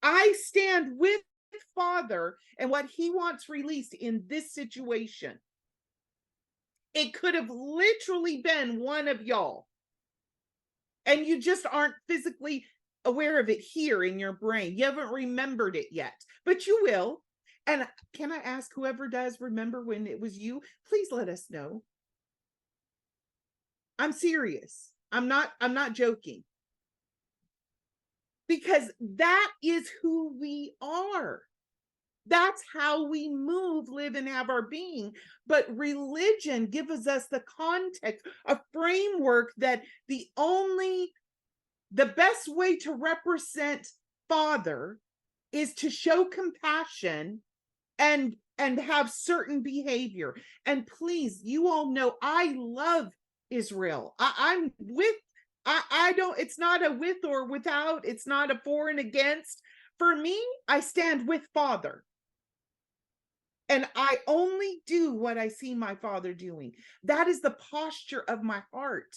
I stand with Father and what he wants released in this situation. It could have literally been one of y'all, and you just aren't physically aware of it here in your brain. You haven't remembered it yet, but you will. And can I ask whoever does remember when it was you, please let us know. I'm serious. I'm not joking. Because that is who we are. That's how we move, live, and have our being. But religion gives us the context, a framework that the best way to represent Father is to show compassion and have certain behavior. And please, you all know I love Israel. I'm with, I don't, it's not a with or without, it's not a for and against. For me, I stand with Father. And I only do what I see my Father doing. That is the posture of my heart.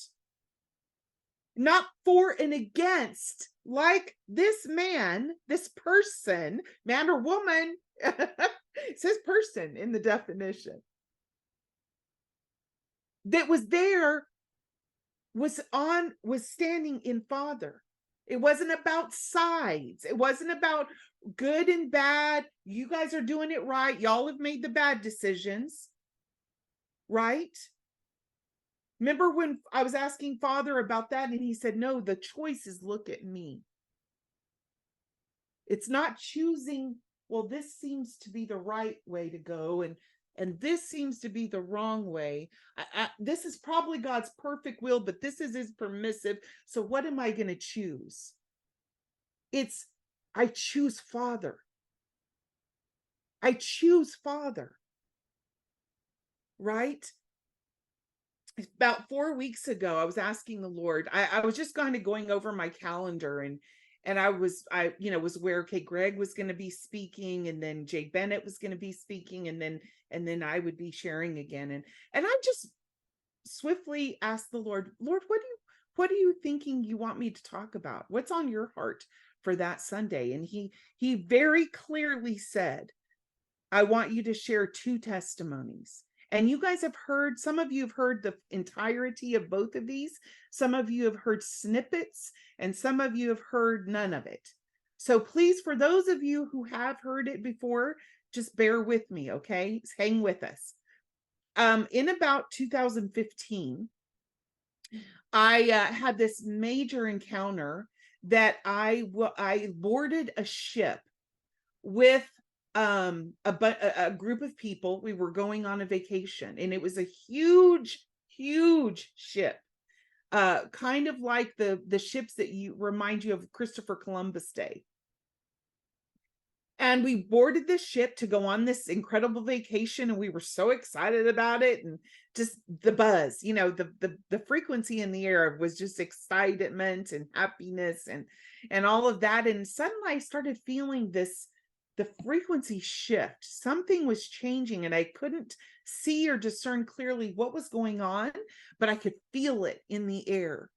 Not for and against, like this man, this person, man or woman, it says person in the definition, that was there, was standing in Father. It wasn't about sides. It wasn't about good and bad. You guys are doing it right. Y'all have made the bad decisions, right? Remember when I was asking Father about that, and he said, no, the choice is look at me. It's not choosing, well, this seems to be the right way to go, and this seems to be the wrong way. This is probably God's perfect will, but this is his permissive. So what am I going to choose? It's, I choose Father. I choose Father. Right? About 4 weeks ago, I was asking the Lord, I was just kind of going over my calendar, and I was aware, okay, Greg was going to be speaking, and then Jay Bennett was going to be speaking, and then I would be sharing again. And I just swiftly asked the Lord, what are you thinking you want me to talk about? What's on your heart for that Sunday? And he very clearly said, I want you to share 2 testimonies. And you guys have heard, some of you have heard the entirety of both of these. Some of you have heard snippets, and some of you have heard none of it. So please, for those of you who have heard it before, just bear with me, okay? Hang with us. In about 2015, I had this major encounter that I boarded a ship with a group of people. We were going on a vacation, and it was a huge ship, kind of like the ships that you remind you of Christopher Columbus Day. And we boarded this ship to go on this incredible vacation, and we were so excited about it, and just the buzz, the frequency in the air was just excitement and happiness and all of that. And suddenly I started feeling the frequency shift. Something was changing, and I couldn't see or discern clearly what was going on, but I could feel it in the air.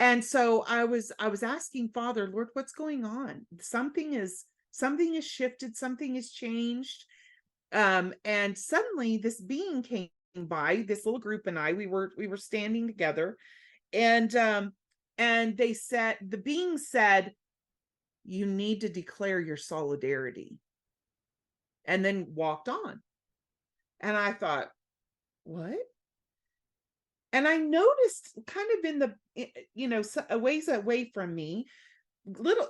And so I was asking Father, Lord, what's going on? Something has shifted, something has changed. And suddenly this being came by, this little group and I, we were standing together, and they said, the being said, you need to declare your solidarity, and then walked on. And I thought, what? And I noticed kind of in the, ways away from me,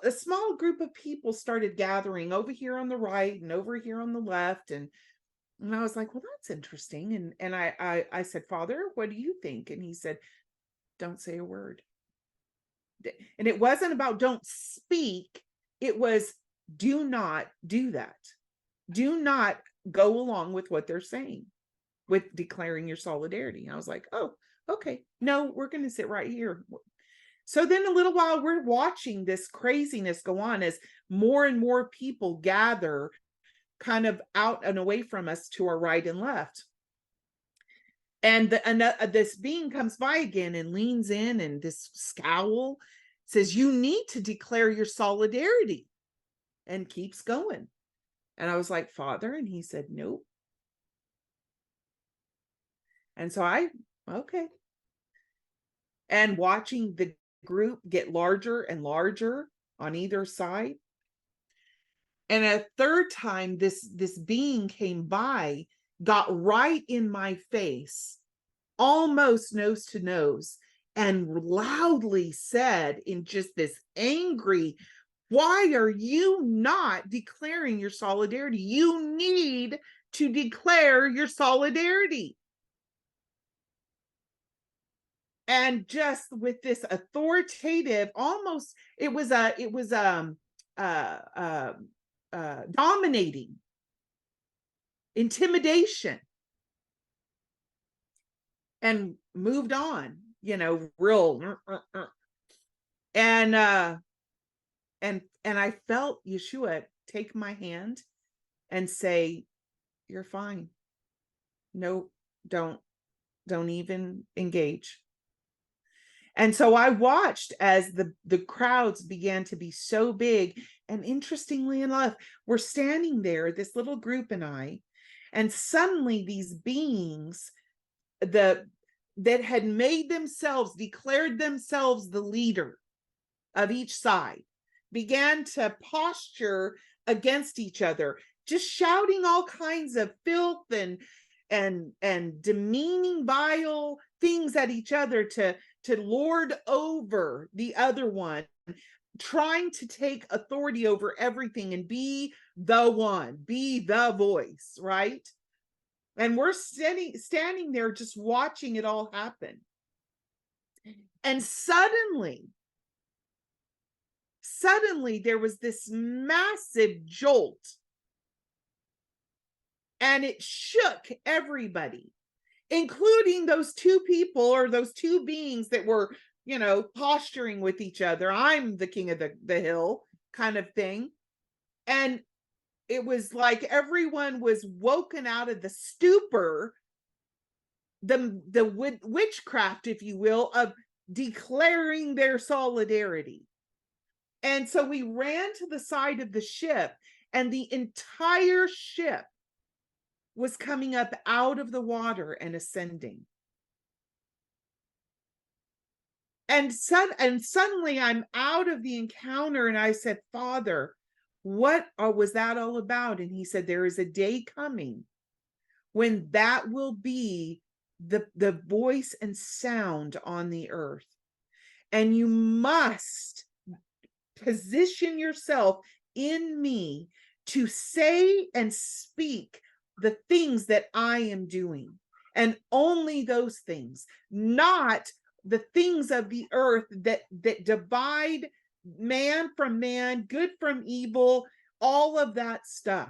a small group of people started gathering over here on the right and over here on the left. And I was like, well, that's interesting. And I said, Father, what do you think? And he said, don't say a word. And it wasn't about don't speak. It was, do not do that. Do not go along with what they're saying with declaring your solidarity. And I was like, oh, okay. No, we're going to sit right here. So then a little while, we're watching this craziness go on as more and more people gather kind of out and away from us to our right and left. And this being comes by again and leans in, and this scowl says, you need to declare your solidarity. and keeps going. And I was like, Father? And he said, nope. And so okay. And watching the group get larger and larger on either side. And a third time, this being came by, got right in my face, almost nose to nose, and loudly said in just this angry, why are you not declaring your solidarity? You need to declare your solidarity. And just with this authoritative, almost, it was dominating, intimidation, and moved on, real. And I felt Yeshua take my hand and say, you're fine. No, don't even engage. And so I watched as the crowds began to be so big. And interestingly enough, we're standing there, this little group and I, and suddenly these beings that had made themselves, declared themselves the leader of each side, began to posture against each other, just shouting all kinds of filth and demeaning, vile things at each other to lord over the other one, trying to take authority over everything and be the one, be the voice, right? And we're standing there just watching it all happen. And suddenly there was this massive jolt, and it shook everybody, including those two people, or those two beings that were, posturing with each other. I'm the king of the hill kind of thing. And it was like everyone was woken out of the stupor, the witchcraft, if you will, of declaring their solidarity. And so we ran to the side of the ship, and the entire ship was coming up out of the water and ascending. And suddenly I'm out of the encounter, and I said, Father, what was that all about? And he said, there is a day coming when that will be the voice and sound on the earth. And you must position yourself in me to say and speak the things that I am doing, and only those things, not the things of the earth that divide man from man, good from evil, all of that stuff.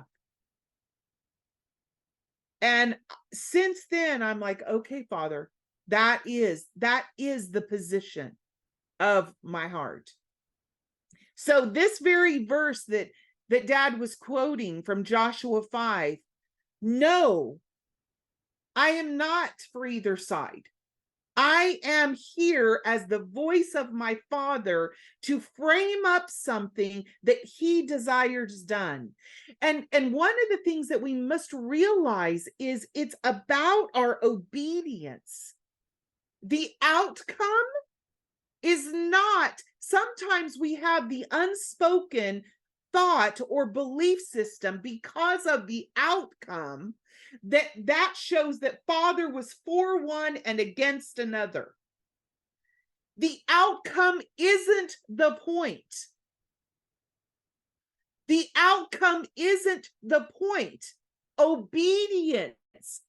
And since then, I'm like, okay, Father, that is the position of my heart. So this very verse that Dad was quoting from Joshua 5, no, I am not for either side. I am here as the voice of my Father to frame up something that he desires done. And one of the things that we must realize is it's about our obedience. The outcome is not, sometimes we have the unspoken thought or belief system because of the outcome that shows that Father was for one and against another. The outcome isn't the point. The outcome isn't the point. Obedience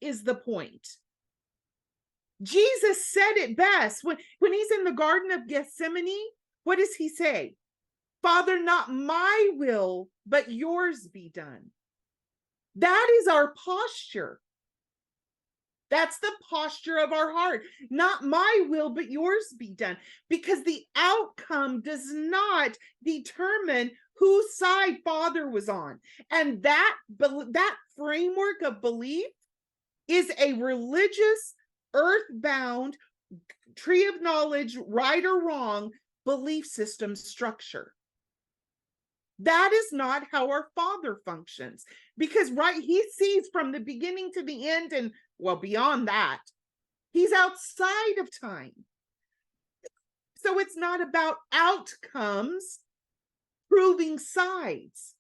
is the point. Jesus said it best when he's in the Garden of Gethsemane. What does he say? Father, not my will, but yours be done. That is our posture. That's the posture of our heart. Not my will, but yours be done. Because the outcome does not determine whose side Father was on. And that framework of belief is a religious, earthbound, tree of knowledge, right or wrong, belief system structure. That is not how our Father functions, because right, he sees from the beginning to the end, and well, beyond that. He's outside of time. So it's not about outcomes, proving sides.